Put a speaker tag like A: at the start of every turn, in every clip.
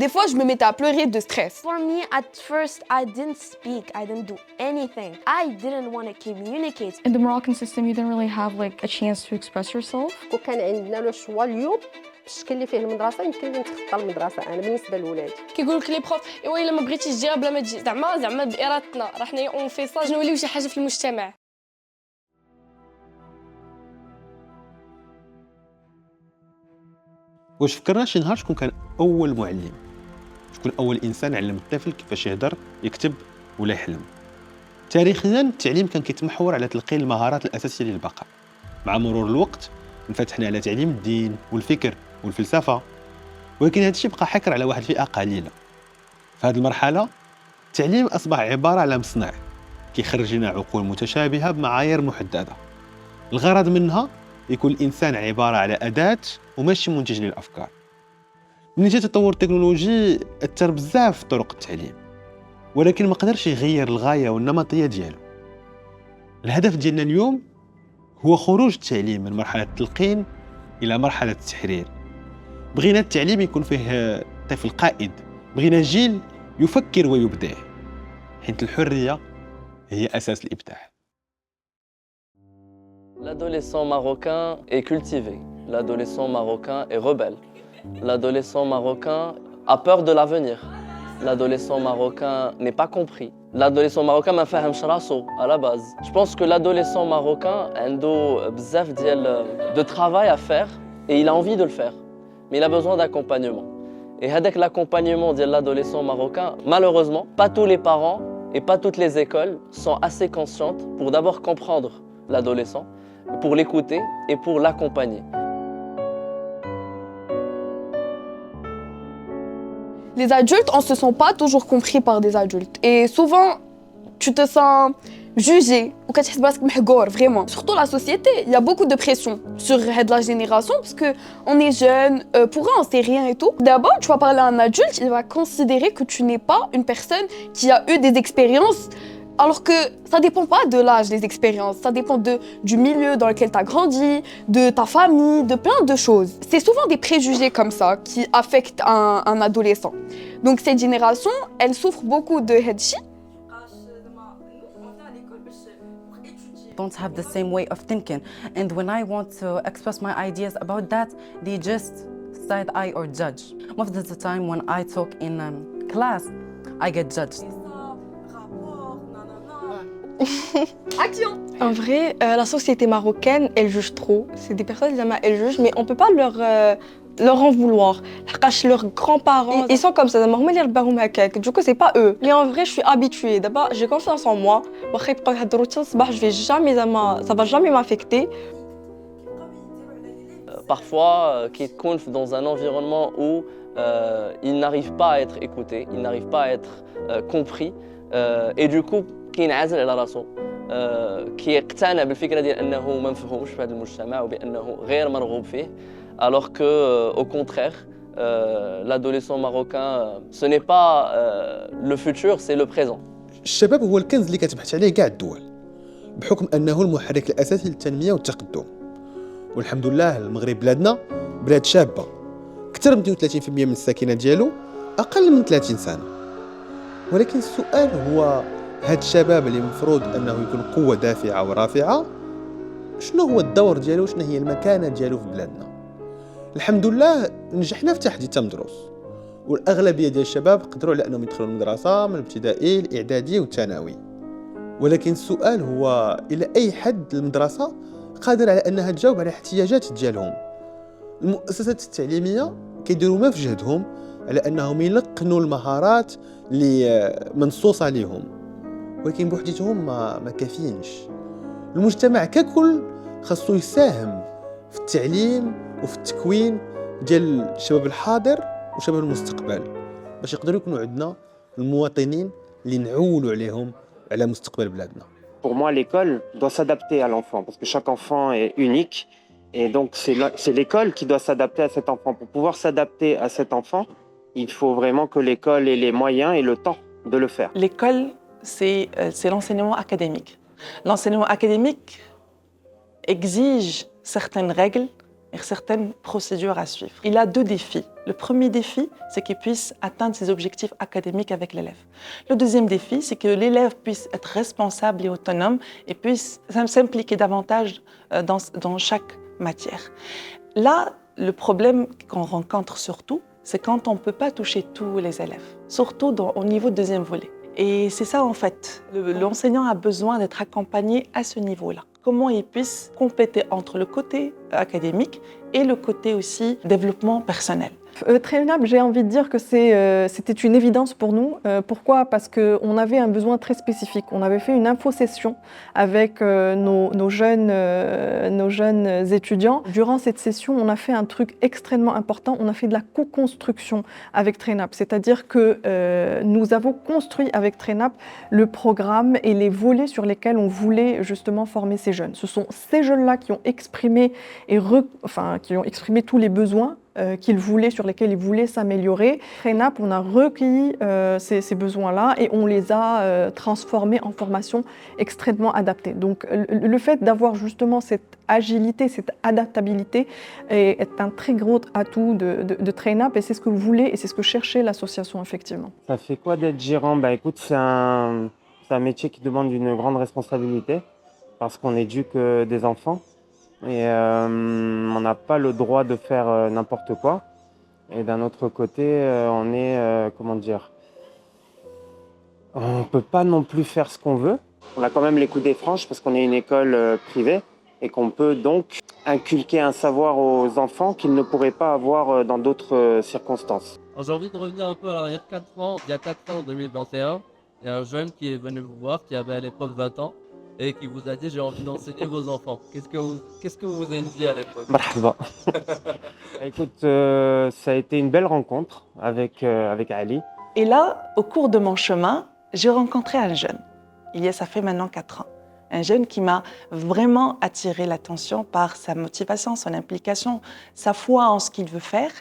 A: Des fois, je me mettais à pleurer de stress.
B: For me, at first, I didn't speak. I didn't do anything. I didn't want to communicate.
C: In the Moroccan system, you didn't really have like a chance to express yourself.
D: وكان عندنا لو شوا اليوم بالشكل اللي فيه المدرسه يمكن لي نتخطى المدرسه انا بالنسبه لولادي.
E: كيقول لك لي بروف ايوا الا ما بغيتيش تجي بلا ما تجي زعما بارادتنا راه حنايا اون في ساج نوليو شي حاجه في المجتمع.
F: واش فكرنا شي نهار شكون كان اول معلم؟ شكون اول انسان علم الطفل كيفاش يهضر يكتب ولا يحلم؟ تاريخيا التعليم كان كيتمحور على تلقين المهارات الاساسيه للبقاء. مع مرور الوقت انفتحنا على تعليم الدين والفكر والفلسفه، ولكن هذا الشيء بقى حكر على واحد الفئه قليله. في هذه المرحله التعليم اصبح عباره على مصنع كيخرج لنا عقول متشابهه بمعايير محدده. الغرض منها يكون الانسان عباره على اداه وماشي منتج للافكار. من جهه التطور التكنولوجي اثر بزاف في طرق التعليم، ولكن ما قدرش يغير الغايه والنمطيه ديالو. الهدف ديالنا اليوم هو خروج التعليم من مرحله التلقين الى مرحله التحرير. بغينا التعليم يكون فيه طفل قائد، بغينا جيل يفكر ويبدع، حيث الحريه هي اساس الابداع.
G: L'adolescent marocain est cultivé, l'adolescent marocain est rebelle, l'adolescent marocain a peur de l'avenir, l'adolescent marocain n'est pas compris, l'adolescent marocain ما فاهمش راسو à la base. Je pense que l'adolescent marocain عنده بزاف de travail à faire et il a envie de le faire, mais il a besoin d'accompagnement. Et avec l'accompagnement de l'adolescent marocain, malheureusement, pas tous les parents et pas toutes les écoles sont assez conscientes pour d'abord comprendre l'adolescent, pour l'écouter et pour l'accompagner.
A: Les adultes, on ne se sent pas toujours compris par des adultes. Et souvent, tu te sens jugé ou كتحس براسك محقور vraiment. Surtout la société, il y a beaucoup de pression sur la génération parce que on est jeune, pour eux on sait rien et tout. D'abord, tu vas parler à un adulte, il va considérer que tu n'es pas une personne qui a eu des expériences. Alors que ça dépend pas de l'âge des expériences, ça dépend du milieu dans lequel tu as grandi, de ta famille, de plein de choses. C'est souvent des préjugés comme ça qui affectent un adolescent. Donc cette génération, elle souffre beaucoup de hadchi.
H: Don't have the same way of thinking, and when I want to express my ideas about that, they just side eye or judge. Most of the time when I talk in class, I get judged.
A: Action.
E: En vrai, la société marocaine, elle juge trop. C'est des personnes, elles jugent, mais on peut pas leur en vouloir. Leurs grands-parents, ils sont comme ça. Du coup, c'est pas eux. Mais en vrai, je suis habituée. D'abord, j'ai confiance en moi. Je vais jamais, ça va jamais m'affecter.
G: Parfois, qu'ils sont dans un environnement où ils n'arrivent pas à être écoutés, ils n'arrivent pas à être compris, et du coup, كينعزل على راسو كيقتنع بالفكره ديال انه ما مفهومش في هذا المجتمع وبانه غير مرغوب فيه alors que au contraire l'adolescent marocain ce n'est pas le futur c'est le présent.
F: الشباب هو الكنز اللي كتبحث عليه كاع الدول بحكم انه المحرك الاساسي للتنميه والتقدم. والحمد لله المغرب بلادنا بلاد شابه، اكثر من 32% من الساكنه ديالو اقل من 30 سنه. ولكن السؤال هو هاد الشباب اللي مفروض انه يكون قوه دافعه ورافعه، شنو هو الدور ديالو، شنو هي المكانه ديالو في بلادنا؟ الحمد لله نجحنا في تحديد التمدرس، والاغلبيه ديال الشباب قدروا على انهم يدخلوا المدرسه من الابتدائي الاعدادي والثانوي. ولكن السؤال هو الى اي حد المدرسه قادر على انها تجاوب على الاحتياجات ديالهم؟ المؤسسات التعليميه كيديروا ما في جهدهم على انهم يلقنوا المهارات اللي منصوصه عليهم، ولكن بوحدتهم ما كافيينش. المجتمع ككل خاصو يساهم في التعليم وفي التكوين ديال الشباب الحاضر وشباب المستقبل باش يقدروا يكونوا عندنا المواطنين اللي نعولوا عليهم على مستقبل بلادنا.
I: Pour moi, l'école doit s'adapter à l'enfant parce que chaque enfant est unique et donc c'est l'école qui doit s'adapter à cet enfant. Pour pouvoir s'adapter à cet enfant, il faut vraiment que l'école ait les moyens et le temps de le faire.
J: L'école, c'est l'enseignement académique. L'enseignement académique exige certaines règles, et certaines procédures à suivre. Il a 2 défis. Le premier défi, c'est qu'il puisse atteindre ses objectifs académiques avec l'élève. Le deuxième défi, c'est que l'élève puisse être responsable et autonome et puisse s'impliquer davantage dans chaque matière. Là, le problème qu'on rencontre surtout, c'est quand on ne peut pas toucher tous les élèves, surtout au niveau de deuxième volet. Et c'est ça en fait, l'enseignant a besoin d'être accompagné à ce niveau-là. Comment il puisse compléter entre le côté académique et le côté aussi développement personnel.
K: Trainap, j'ai envie de dire que c'était une évidence pour nous. Pourquoi ? Parce qu'on avait un besoin très spécifique. On avait fait une info-session avec nos jeunes étudiants. Durant cette session, on a fait un truc extrêmement important. On a fait de la co-construction avec Trainap. C'est-à-dire que nous avons construit avec Trainap le programme et les volets sur lesquels on voulait justement former ces jeunes. Ce sont ces jeunes-là qui ont exprimé tous les besoins qu'ils voulaient, sur lesquels ils voulaient s'améliorer. Trainap, on a recueilli ces besoins-là et on les a transformés en formations extrêmement adaptées. Donc le fait d'avoir justement cette agilité, cette adaptabilité est un très gros atout de Trainap et c'est ce que vous voulez et c'est ce que cherchait l'association effectivement.
I: Ça fait quoi d'être gérant ? Écoute, c'est un métier qui demande une grande responsabilité parce qu'on n'éduque des enfants. Et on n'a pas le droit de faire n'importe quoi. Et d'un autre côté, on est, on ne peut pas non plus faire ce qu'on veut. On a quand même les coudées franches parce qu'on est une école privée et qu'on peut donc inculquer un savoir aux enfants qu'ils ne pourraient pas avoir dans d'autres circonstances.
L: J'ai envie de revenir un peu à l'arrière 4 ans. Il y a 4 ans, en 2021, il y a un jeune qui est venu vous voir, qui avait à l'époque 20 ans. Et qui vous a dit j'ai envie d'enseigner vos enfants. Qu'est-ce que vous avez dit à l'époque ?
I: Marhaba. Écoute, ça a été une belle rencontre avec Ali.
J: Et là, au cours de mon chemin, j'ai rencontré un jeune. Ça fait maintenant 4 ans. Un jeune qui m'a vraiment attiré l'attention par sa motivation, son implication, sa foi en ce qu'il veut faire.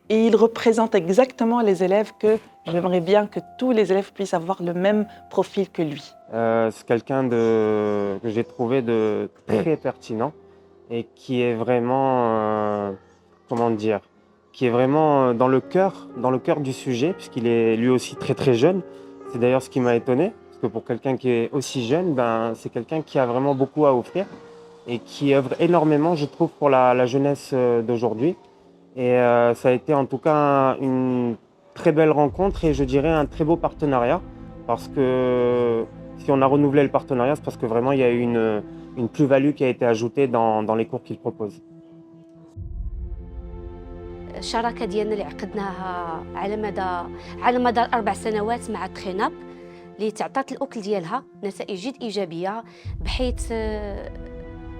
J: Et il représente exactement les élèves que j'aimerais bien que tous les élèves puissent avoir le même profil que lui.
I: C'est quelqu'un que j'ai trouvé de très pertinent et qui est vraiment, qui est vraiment dans le cœur du sujet, puisqu'il est lui aussi très très jeune. C'est d'ailleurs ce qui m'a étonné. Parce que pour quelqu'un qui est aussi jeune, c'est quelqu'un qui a vraiment beaucoup à offrir et qui œuvre énormément, je trouve, pour la jeunesse d'aujourd'hui. Et ça a été en tout cas une très belle rencontre et je dirais un très beau partenariat. Parce que si on a renouvelé le partenariat, c'est parce que vraiment il y a eu une plus-value qui a été ajoutée dans les cours qu'il propose.
M: الشراكة ديالنا اللي عقدناها على مدار 4 سنوات مع تريناب اللي تعطات الأكل ديالها نتائج جد إيجابية بحيث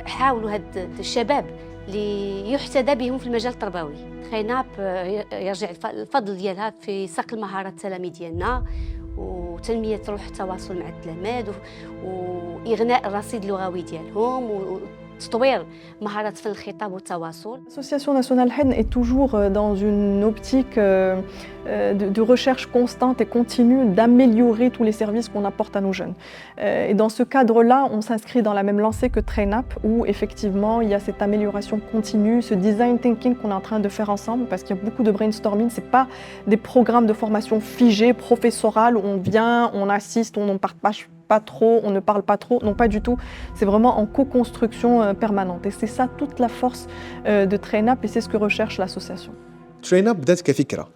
M: حاولوا هاد الشباب اللي يحتذى بهم في المجال التربوي. تريناب يرجع الفضل ديالها في صقل مهارات التلاميذ ديالنا وتنمية روح التواصل مع التلاميذ وإغناء الرصيد اللغوي ديالهم تطوير مهارات فن الخطاب والتواصل.
K: L'association nationale HEN est toujours dans une optique de recherche constante et continue d'améliorer tous les services qu'on apporte à nos jeunes. Et dans ce cadre-là, on s'inscrit dans la même lancée que Trainap, où effectivement il y a cette amélioration continue, ce design thinking qu'on est en train de faire ensemble, parce qu'il y a beaucoup de brainstorming. C'est pas des programmes de formation figés, professorales, où on vient, on assiste, on n'en partage pas trop, on ne parle pas trop, non pas du tout. C'est vraiment en co-construction permanente. Et c'est ça toute la force de Trainap et c'est ce que recherche l'association.
F: Trainap بدات كفكرة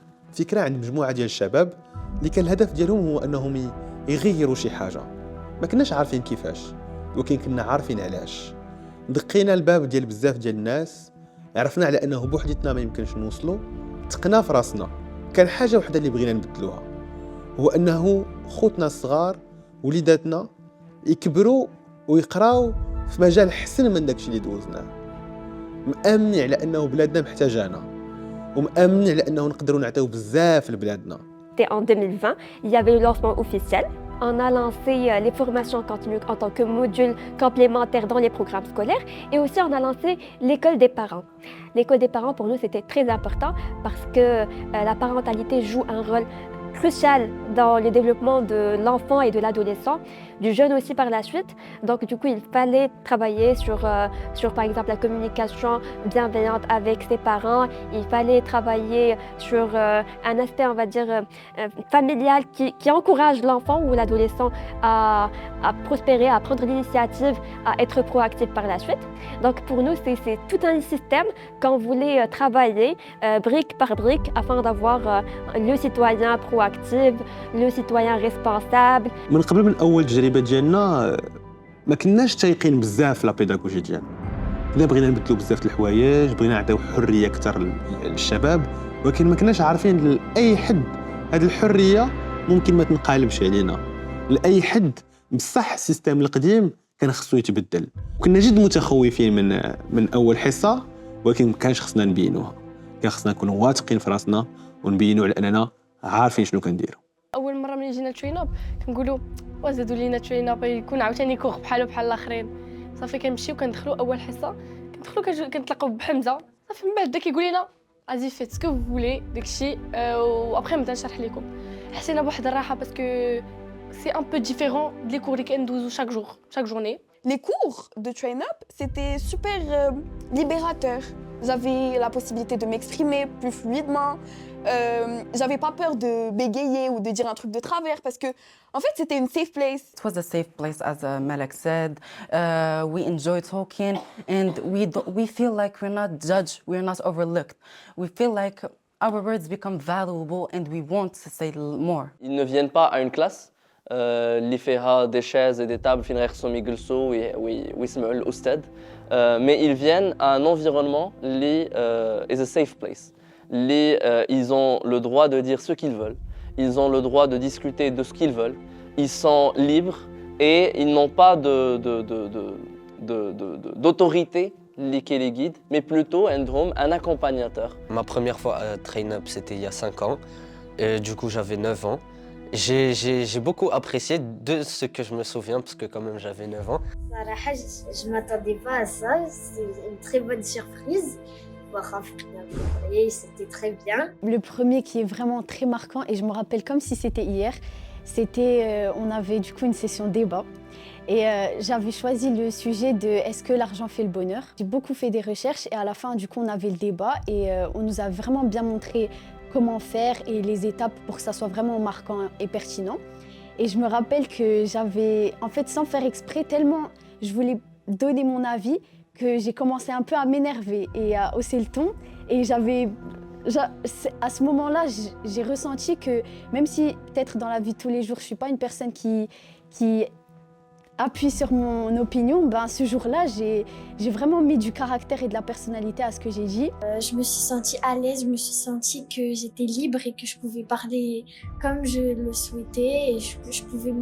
F: عند مجموعة ديال الشباب اللي كان الهدف ديالهم هو أنهم يغيروا شي حاجة. ما كناش عارفين كيفاش، ولكن كنا عارفين علاش. دقينا الباب ديال بزاف ديال الناس، عرفنا على أنه بوحدتنا ما يمكنش نوصلوا، تقنا في راسنا. كان حاجة وحدة اللي بغينا نبدلوها، هو أنه خوتنا الصغار وليداتنا يكبروا ويقراو في مجال حسن من داكشي اللي دوزناه. مآمنين على أنه بلادنا محتاجانا ومآمنين على أنه نقدروا نعطيو بزاف لبلادنا.
N: En 2020, il y avait le lancement officiel. On a lancé les formations continues en tant que module complémentaire dans les programmes scolaires et aussi on a lancé l'école des parents. L'école des parents pour nous c'était très important parce que la parentalité joue un rôle crucial dans le développement de l'enfant et de l'adolescent, du jeune aussi par la suite. Donc du coup, il fallait travailler sur par exemple la communication bienveillante avec ses parents. Il fallait travailler sur un aspect, on va dire, familial qui encourage l'enfant ou l'adolescent à prospérer, à prendre l'initiative, à être proactif par la suite. Donc pour nous, c'est tout un système qu'on voulait travailler brique par brique afin d'avoir le citoyen proactif, le citoyen responsable.
F: من قبل من اول تجربه ديالنا ما كناش تايقين بزاف لا بيداغوجي ديالنا. كنا بغينا نبدلوا بزاف د الحوايج، بغينا نعطيو حريه اكثر للشباب، ولكن ما كناش عارفين لاي حد هذه الحريه ممكن ما تنقلبش علينا. لاي حد بصح السيستم القديم كان خصو يتبدل. وكنا جد متخوفين من اول حصه، ولكن ما كانش خصنا نبينوها. كان خصنا نكونوا واثقين في راسنا ونبينوا على اننا عارفين شنو كنديروا.
E: اول مره ملي جينا ترين اب كنقولوا وزادوا لينا ترين اب يكون عاوتاني كوغ بحال الاخرين. صافي كنمشيو كندخلوا اول حصه كنتلاقاو بحمزه، صافي من بعد بدا كيقول لنا ازي فيت سكو فولي داكشي وابخي نبدا نشرح لكم. حسينا بواحد الراحه باسكو سي ان بو ديفيرون لي كور اللي كندوزو chaque journée.
A: Les cours de Train Up, c'était super libérateur. J'avais la possibilité de m'exprimer plus fluidement. J'avais pas peur de bégayer ou de dire un truc de travers parce que, en fait, c'était une safe place.
H: It was a safe place, as Malak said. We enjoy talking, and we feel like we're not judged, we're not overlooked. We feel like our words become valuable, and we want to say more.
G: Ils ne viennent pas à une classe. اللي فيها des chaises et des tables فين غيخصهم يجلسوا ويسمعوا الأستاذ. Mais ils viennent à un environnement اللي is a safe place. Ils ont le droit de dire ce qu'ils veulent. Ils ont le droit de discuter de ce qu'ils veulent. Ils sont libres et ils n'ont pas d'autorité qui les guide, mais plutôt un accompagnateur.
O: Ma première fois à Train Up, c'était il y a 5 ans. Du coup, j'avais 9 ans. J'ai beaucoup apprécié de ce que je me souviens, parce que quand même j'avais 9 ans.
P: Je ne m'attendais pas à ça, c'est une très bonne surprise. C'était très bien.
Q: Le premier qui est vraiment très marquant, et je me rappelle comme si c'était hier, c'était, on avait du coup une session débat. Et j'avais choisi le sujet de est-ce que l'argent fait le bonheur. J'ai beaucoup fait des recherches et à la fin du coup on avait le débat et on nous a vraiment bien montré comment faire et les étapes pour que ça soit vraiment marquant et pertinent. Et je me rappelle que j'avais, en fait sans faire exprès, tellement je voulais donner mon avis que j'ai commencé un peu à m'énerver et à hausser le ton. Et à ce moment-là, j'ai ressenti que même si peut-être dans la vie de tous les jours, je ne suis pas une personne qui appuie sur mon opinion, ben ce jour-là, j'ai vraiment mis du caractère et de la personnalité à ce que j'ai dit.
P: Je me suis sentie à l'aise, je me suis sentie que j'étais libre et que je pouvais parler comme je le souhaitais et je pouvais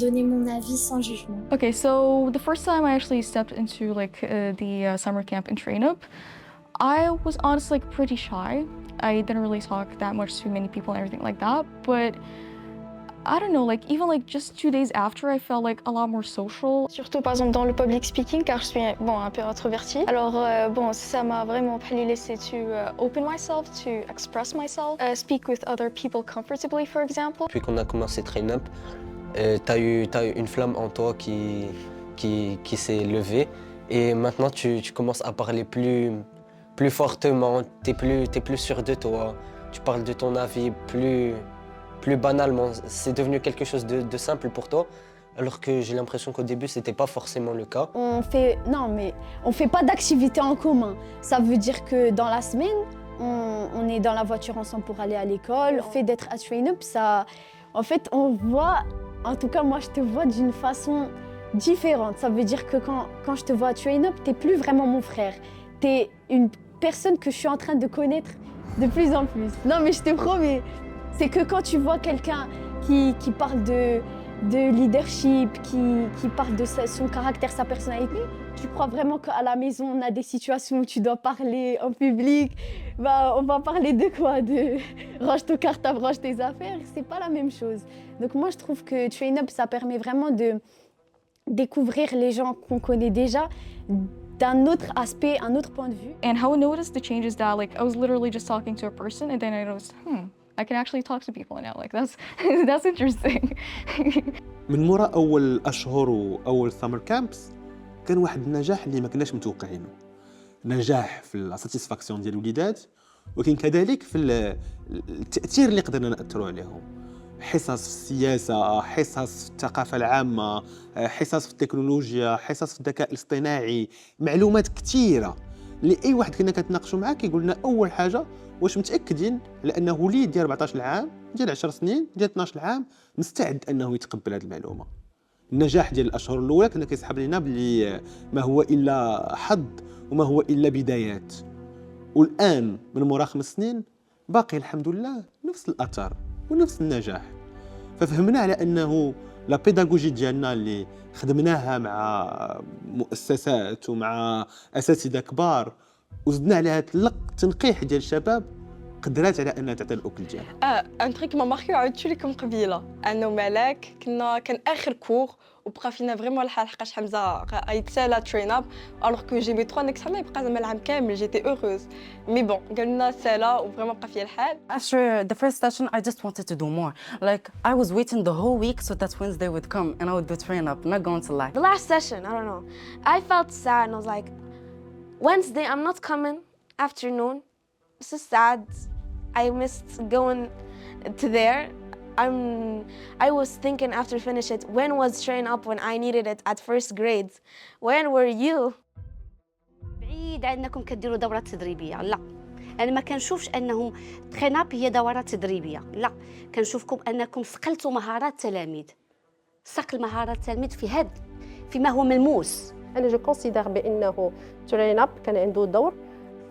P: donner mon avis sans jugement.
C: Okay, so the first time I actually stepped into the summer camp in Train Up, I was honestly pretty shy. I didn't really talk that much to many people and everything like that, but I don't know, even just 2 days after, I felt a lot more social.
E: Surtout par exemple dans le public speaking, car je suis un peu introvertie. Alors ça m'a vraiment laissé to open myself, to express myself, speak with other people comfortably, for example.
O: Depuis qu'on a commencé Train Up, t'as eu une flamme en toi qui s'est levée et maintenant tu commences à parler plus fortement, t'es plus sûr de toi, tu parles de ton avis plus banalement. C'est devenu quelque chose de simple pour toi, alors que j'ai l'impression qu'au début, c'était pas forcément le cas.
Q: On fait pas d'activité en commun. Ça veut dire que dans la semaine, on est dans la voiture ensemble pour aller à l'école. Le fait d'être à Train Up, ça, en fait, on voit, en tout cas moi je te vois d'une façon différente. Ça veut dire que quand je te vois à Train Up, t'es plus vraiment mon frère. T'es une personne que je suis en train de connaître de plus en plus. Non mais je te promets. C'est que quand tu vois quelqu'un qui parle de leadership, qui parle de son caractère, sa personnalité, tu crois vraiment qu'à la maison, on a des situations où tu dois parler en public. Bah, on va parler de quoi? De range ton cartable, range tes affaires. C'est pas la même chose. Donc moi, je trouve que Train Up, ça permet vraiment de découvrir les gens qu'on connaît déjà d'un autre aspect, un autre point de vue.
C: And how I noticed the change is that I was literally just talking to a person and then I noticed, I can actually talk to people now. Like that's interesting.
F: من مورا اول اشهر واول سامر كامبس كان واحد النجاح اللي ما كناش متوقعينه. نجاح في الساتيسفاكسيون ديال الوليدات، ولكن كذلك في التاثير اللي قدرنا ناثروا عليهم. حصص في السياسه، حصص في الثقافه العامه، حصص في التكنولوجيا، حصص في الذكاء الاصطناعي، معلومات كثيره اللي اي واحد كنا كنتناقشوا معاه كيقول لنا اول حاجه واش متاكدين على انه وليد ديال 14 عام ديال 10 سنين ديال 12 عام مستعد انه يتقبل هذه المعلومه. النجاح ديال الاشهر الاولى كان كيسحب لنا بلي ما هو الا حظ وما هو الا بدايات، والان من مورا 5 سنين باقي الحمد لله نفس الاثر ونفس النجاح. ففهمنا على انه لا بيداغوجي ديالنا اللي خدمناها مع مؤسسات ومع اساتذه كبار وزدنا عليها التنقيح ديال الشباب قدرات على انها تعطي الاكل ديالها.
E: ان تريك ما ماركي عاودتو لكم قبيله انه ملاك كان اخر كور وبقى فينا فريمون الحال حقاش حمزه يتسالى ترين اب الوغ كو جي مي 3 نيكست يبقى زعما العام كامل جيتي اوروز مي بون قال لنا سالا وفريمون بقى فيا الحال.
H: After the first session I just wanted to do more. Like I was waiting the whole week so that Wednesday would come and I would do train up. Not going to lie.
B: The last session, I don't know. I felt sad and I was like, Wednesday, I'm not coming. Afternoon, this is sad. I missed going to there. I was thinking after finish it, when was train up when I needed it at first grade? When were you?
M: بعيد عنكم كديروا دورات تدريبيه، لا انا ما كنشوفش انه ترين اب هي دورات تدريبيه، لا كنشوفكم انكم صقلتوا مهارات التلاميذ، صقل مهارات التلاميذ فيما هو ملموس.
D: انا جو كونسيدير بانه ترين اب كان عنده دور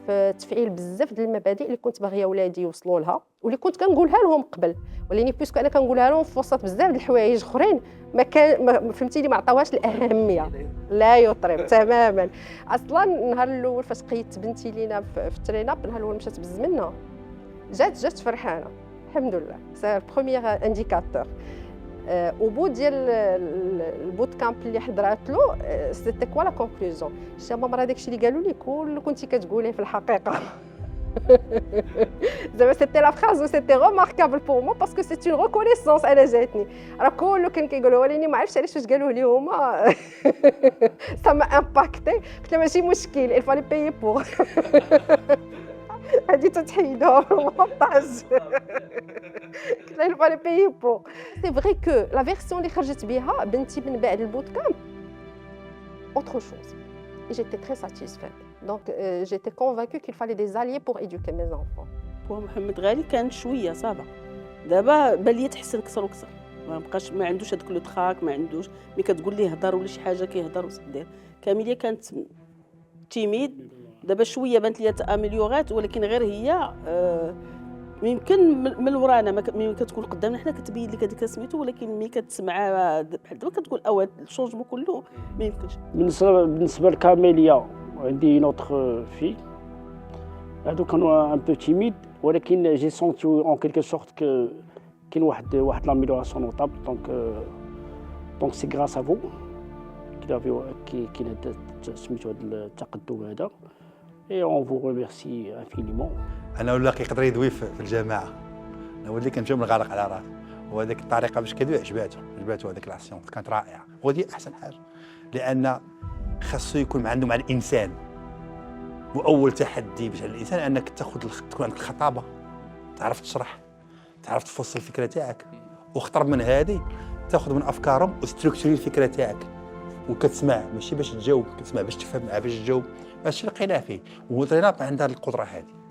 D: في تفعيل بزاف ديال المبادئ اللي كنت باغيه ولادي يوصلوا لها واللي كنت كنقولها لهم قبل، ولكن بيسكو انا كنقولها لهم في وسط بزاف د الحوايج اخرين ما كان فهمتيني ما عطاوهاش الاهميه لا يطرب تماما. اصلا النهار الاول فاش قيدت بنتي لينا في الترين اب، النهار الاول مشات بالزمنه جات فرحانه الحمد لله. سي بروميير انديكاتور. او بو ديال البوت كامب اللي حضرات له سيتي كوا لا كونكلوزيون. شتي ماما داكشي اللي قالوا لي كل كنتي كتقوليه في الحقيقه. زعما سيتي لا فراز و سيتي ريماركابل بور مو باسكو سي اون ريكونيسونس انا جاتني. راه كله كان كيقولوا ولكن ما عرفتش علاش فاش قالوه لي هما سا ما امباكتي. قلت له ماشي مشكل il fallait payer pour. هادي تتحيدها في المونتاج. قلت له il fallait payer pour. سي فري كو لا فيرسيون اللي خرجت بها بنتي من بعد البوت كامب autre chose. Et j'étais très satisfaite. Donc j'étais convaincue qu'il fallait des alliés pour éduquer mes enfants.
R: محمد غالي كان شويه صافا، دابا بان لي تحسن اكثر وكثر، ما بقاش ما عندوش هذاك لو تراك، ما عندوش ملي كتقول ليه هضر ولا شي حاجه كيهضر وصدير. كاميليا كانت تيميد، دابا شويه بانت لي تاميليورات، ولكن غير هي يمكن من ورانا ملي كتكون قدامنا حنا كتبين لك هذيك سميتو، ولكن ملي كتسمع بحال دابا كتقول الشونجمون كله ما يمكنش.
S: بالنسبه لكاميليا عندي نوتر في هادو كانوا ان بو تيميد، ولكن جي سونتي اون كيلكو سورت كاين واحد لاميليوراسيون نوتابل. دونك سي غراس ا فو كاين هذا سميتو هذا التقدم هذا. اي اون فو ريميرسي انفينيمون.
T: انا ولا كيقدر يدوي في الجماعه، انا ولي كنمشيو من الغرق على راسي، وهذيك الطريقه باش كيدوي عجباتو هذيك لاسيونس كانت رائعه، ودي احسن حاجه لان خاصو يكون عنده مع الانسان. واول تحدي باش على الانسان انك تكون عندك الخطابه، تعرف تشرح، تعرف تفصل الفكره تاعك، واخطر من هذه تاخذ من افكارهم وستركتوري الفكره تاعك وكتسمع، ماشي باش تجاوب، كتسمع باش تفهم باش تجاوب. هادشي اللي لقيناه فيه، وطرينا عندها القدره هذه.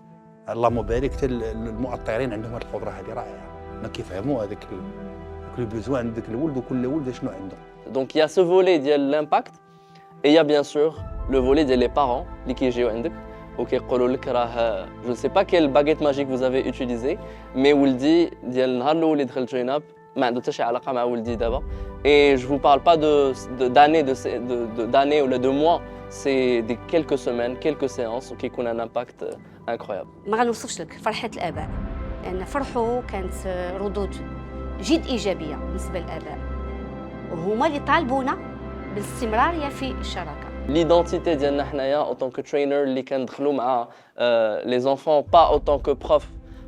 T: اللهم بارك حتى المؤطرين عندهم هذه القدره هذه رائعه، ما كيفهموا هذاك لو بيزوان عندك الولد وكل ولد شنو عنده.
G: Donc il y a ce volet ديال l'impact et il y a bien sûr le volet ديال les parents اللي كيجيو عندك وكيقولوا لك راه je ne sais pas quelle baguette magique vous avez utilisé mais ولدي ديال النهار الاول اللي دخل ترين اب ما عنده حتى شي علاقه مع ولدي دابا. Et je vous parle pas d'années ou de mois, c'est des quelques semaines, quelques séances qui ont un impact incroyable.
M: ما غنوصفش لك فرحة الآباء، لأن فرحوا كانت ردود جد إيجابية بالنسبة للآباء، وهما اللي طالبونا بالاستمرارية في الشراكة.
G: L'identité ديالنا حنايا en tant que trainer اللي كندخلوا مع les enfants pas en tant que prof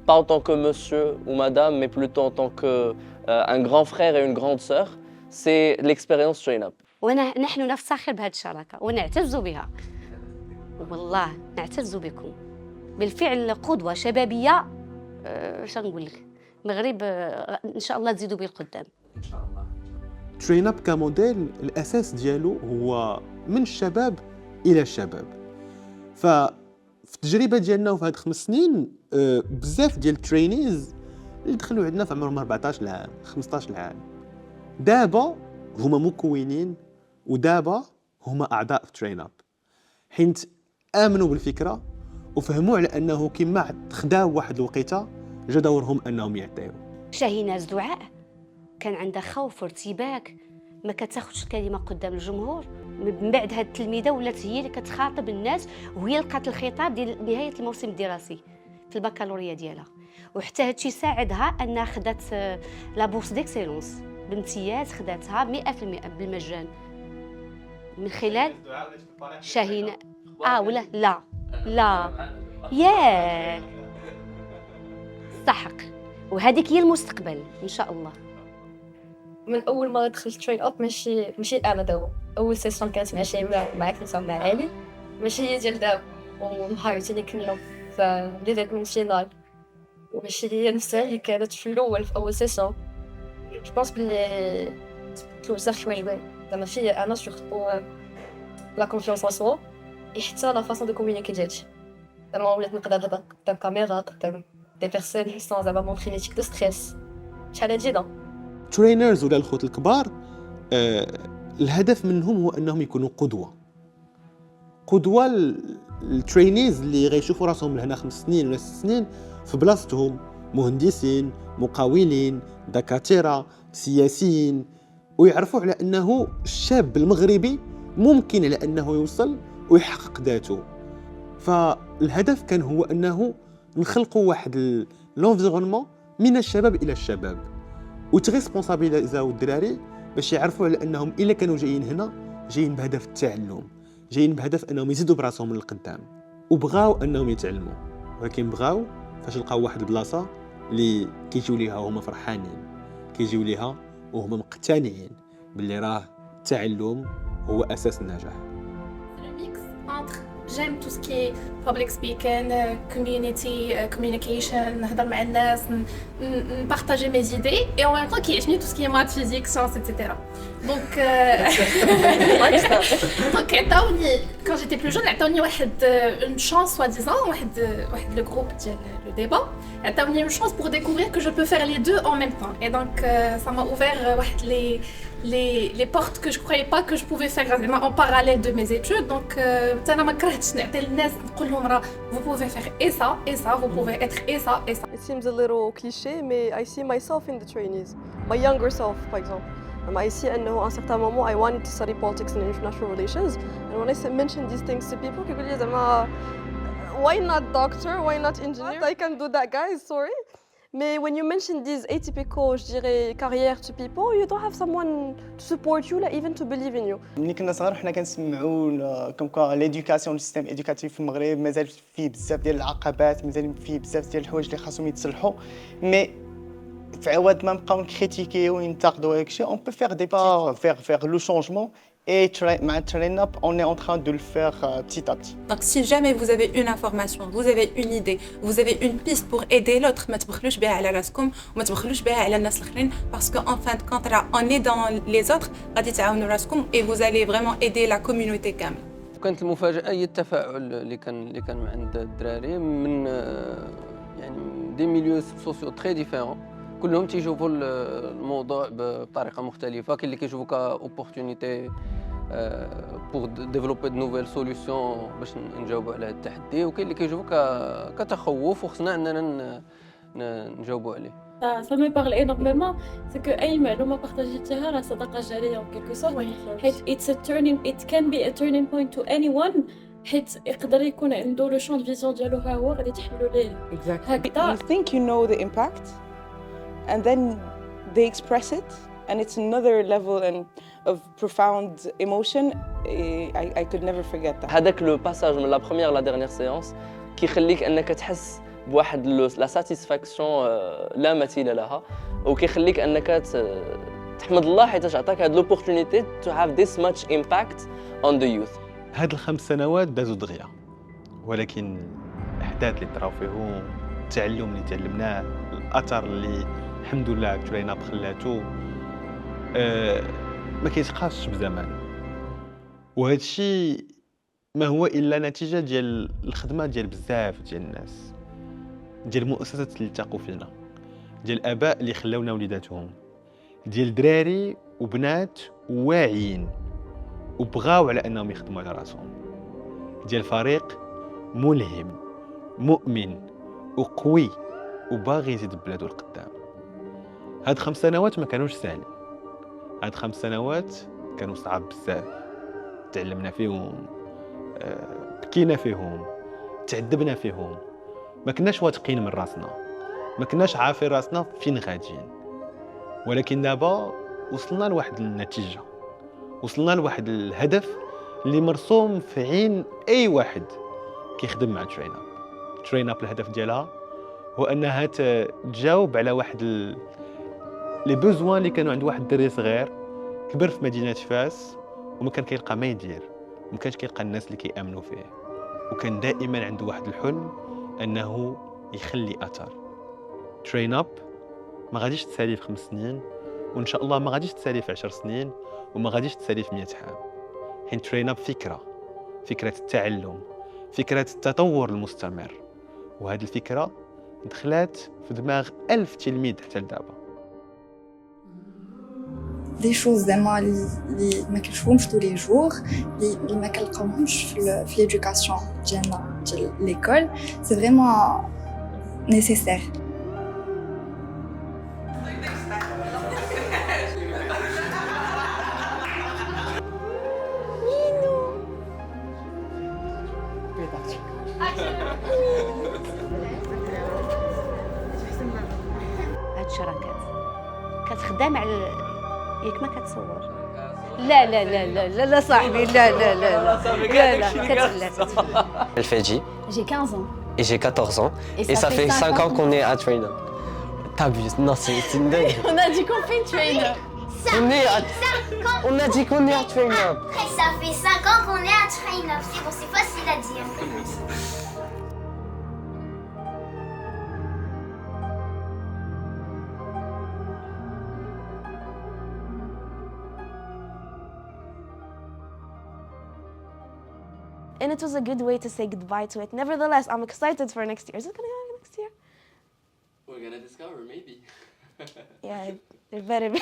G: pas en tant que monsieur ou madame, mais plutôt en tant qu'un grand frère et une grande sœur, c'est l'expérience Train Up.
M: ونحن نفتخر بهذه الشراكة ونعتز بها. والله نعتز بكم. بالفعل قدوة شبابية. اش نقول لك؟ المغرب ان شاء الله تزيدوا به القدام.
F: ان شاء الله. ترين اب كموديل الاساس ديالو هو من الشباب الى الشباب. ففي التجربه ديالنا وفي هاد 5 سنين بزاف ديال الترينيز اللي دخلوا عندنا في عمرهم 14 عام 15 عام دابا هما مكونين ودابا هما اعضاء في ترين اب حيت امنوا بالفكره وفهموا على انه كما خداو واحد الوقيته جا دورهم انهم يعطيو.
M: شاهيناز دعاء كان عندها خوف وارتباك ما كتاخذش الكلمه قدام الجمهور. من بعد هاد التلميذه ولات هي اللي كتخاطب الناس وهي لقات الخطاب ديال نهايه الموسم الدراسي في البكالوريا ديالها. وحتى هادشي ساعدها انها خدات لا بورس ديكسيلونس بامتياز، خداتها 100% بالمجان من خلال شاهين. ولا لا ياك صحق. وهذيك هي المستقبل ان شاء الله.
B: من اول ما دخلت ترين اب ماشي انا دابا، اول سيسيون كانت مع شيماء مع كنت مع علي، ماشي هي ديال دابا. ومهارتي كنا فلي داك من فينال وماشي هي نفسها اللي كانت في الاول في اول سيسيون. جو بونس بلي توزع شويه زعما فيا انا سورتو لا كونفيونس ان سوا حتى لا فاصون دو كومونيكي ديالتي. زعما ولات نقدر دابا قدام كاميرا قدام دي بيرسون سون زعما مونطري لي تيك دو ستريس شحال جديده.
F: ترينرز ولا الخوت الكبار الهدف منهم هو انهم يكونوا قدوه الترينيز اللي غيشوفوا راسهم لهنا 5 سنين ولا 6 سنين في بلاصتهم، مهندسين، مقاولين، دكاتره، سياسيين، ويعرفوا على انه الشاب المغربي ممكن على انه يوصل ويحقق ذاته. فالهدف كان هو انه نخلقوا واحد لونفيرونمون من الشباب الى الشباب وتريسبونسابيليزاو الدراري باش يعرفوا على انهم الا كانوا جايين هنا جايين بهدف التعلم، جايين بهدف انهم يزيدوا براسهم للقدام وبغاو انهم يتعلموا، ولكن بغاو فاش لقاو واحد البلاصه اللي كيجيو ليها وهما فرحانين، كيجيو ليها وهما مقتنعين باللي راه التعلم هو اساس النجاح.
U: J'aime tout ce qui est public speaking, community, communication, نهضر مع الناس, partager mes idées et en même temps qui est tout ce qui est maths, physique, sciences, etc. Donc, quand j'étais plus jeune, عطاوني une chance soi-disant, le groupe le débat, عطاوني une chance pour découvrir que je peux faire les deux en même temps. Et donc, ça m'a ouvert les portes que je croyais pas que je pouvais faire en parallèle de mes études. Donc, أنا ما كرهتش نعطي للناس نقول لهم راه vous pouvez faire et ça, vous pouvez être et ça.
V: It seems a little cliché, mais I see myself in the trainees. My younger self, par exemple. I see أنه à un certain moment I wanted to study politics and international relations. And when I mention these things to people, كيقول لي زعما why not doctor, why not engineer? I can do that, guys, sorry. Mais when you mention these atypical, je dirais, carrières to people, you don't have someone to support you, like, even to believe in you.
W: ملي كنا صغار حنا كنسمعوا كومكوا ليدوكاسيون السيستم ايدوكاتيف في المغرب مازال فيه بزاف ديال العقبات، مازال فيه بزاف ديال الحوايج اللي خاصهم يتصلحوا، مي في عوض ما نبقاو نكريتيكيو وننتقدوا هادشي اون بو فير دي با فيغ لو شونجمون. Et avec Train Up, on est en train de le faire petit à petit.
U: Donc si jamais vous avez une information, vous avez une idée, vous avez une piste pour aider l'autre, ما تبخلوش بها على راسكم وما تبخلوش بها على الناس الاخرين parce que en fin de compte on est dans les autres غادي تعاونوا راسكم et vous allez vraiment aider la communauté كامل.
L: كانت المفاجأة هي التفاعل اللي كان عند الدراري من يعني دي ميليو سوسيو تري ديفيرون، كلهم تيشوفوا الموضوع بطريقه مختلفه. كاين اللي كيشوفوا كاوبورتونيتي بور ديفلوبي دو نوفيل سوليوشن باش نجاوبوا على هذا التحدي، وكاين اللي كيشوفوا كتخوف وخصنا اننا نجاوبوا عليه.
B: Ça me parle énormément, c'est que أي معلومة بارطاجيتيها راه صدقة جارية en quelque sorte. حيت it can be a turning point to anyone. حيت يقدر يكون عنده لو شون فيزيون ديالو ها هو غادي تحلو ليه.
J: You think you know the impact and then they express it and it's another level of profound emotion. I could never forget that.
G: هذاك لو باساج من لا بروميير لا ديرنيير سيونس كيخليك انك تحس بواحد لا ساتيسفاكسيون لا مثيل لها وكيخليك انك تحمد الله حيت عطاك هاد لوبورتونيتي تو هاف ذيس ماتش امباكت اون ذا يوث.
F: هاد ال5 سنوات دازوا دغيا، ولكن الاحداث اللي طراو فيهم، التعلم اللي تعلمناه، الاثر اللي الحمد لله تريناب خلاتو ما كيتقاسش بزمان. وهذا الشيء ما هو الا نتيجه ديال الخدمه ديال بزاف ديال الناس، ديال المؤسسات اللي تاقوا فينا، ديال الاباء اللي خلاونا وليداتهم، ديال دراري وبنات واعيين وبغاو على انهم يخدموا على راسهم، ديال فريق ملهم مؤمن وقوي وباغي يزيد بلادو القدام. هاد 5 سنوات ما كانوش ساهلين، هاد 5 سنوات كانوا صعاب بزاف، تعلمنا فيهم، بكينا فيهم، تعذبنا فيهم، ما كناش واثقين من راسنا، ما كناش عارفين راسنا فين غاديين. ولكن دابا وصلنا لواحد النتيجه، وصلنا لواحد الهدف اللي مرسوم في عين اي واحد كيخدم مع تريناب. الهدف ديالها هو انها تجاوب على واحد لي بوزوان اللي كانوا عند واحد الدري صغير كبر في مدينه فاس وما كان كيلقى ما يدير، ما كانش كيلقى الناس اللي كيامنوا فيه، وكان دائما عنده واحد الحلم انه يخلي اثر. تريناب ما غاديش تسالي في 5 سنين، وان شاء الله ما غاديش تسالي في 10 سنين، وما غاديش تسالي في 100 عام. حين تريناب فكره التعلم، فكره التطور المستمر، وهذه الفكره دخلت في دماغ 1000 تلميذ حتى لدابا.
I: دي شوز زعما اللي ما كنشوفهمش طول لي جور، اللي ما كنلقاوهمش في ليدوكاسيون ديالنا ديال ليكول، سي فريمون نيسيسير.
M: هاد الشراكات كتخدم على ياك ما كتصور. لا لا لا لا لا لا صاحبي، لا لا لا لا لا كتفلت.
O: Elfeji.
P: J'ai 15 ans.
O: Et j'ai 14 ans. Et ça fait 5 ans qu'on est à Train Up. T'abuses. Non, c'est une dingue.
P: On a dit qu'on fait une train up.
O: On a dit qu'on est à Train Up.
K: Après, ça fait 5 ans qu'on est à Train Up. C'est bon, c'est facile à dire.
B: And it was a good way to say goodbye to it. Nevertheless, I'm excited for next year. Is it gonna happen next year?
G: We're gonna discover, maybe.
B: Yeah, it better be.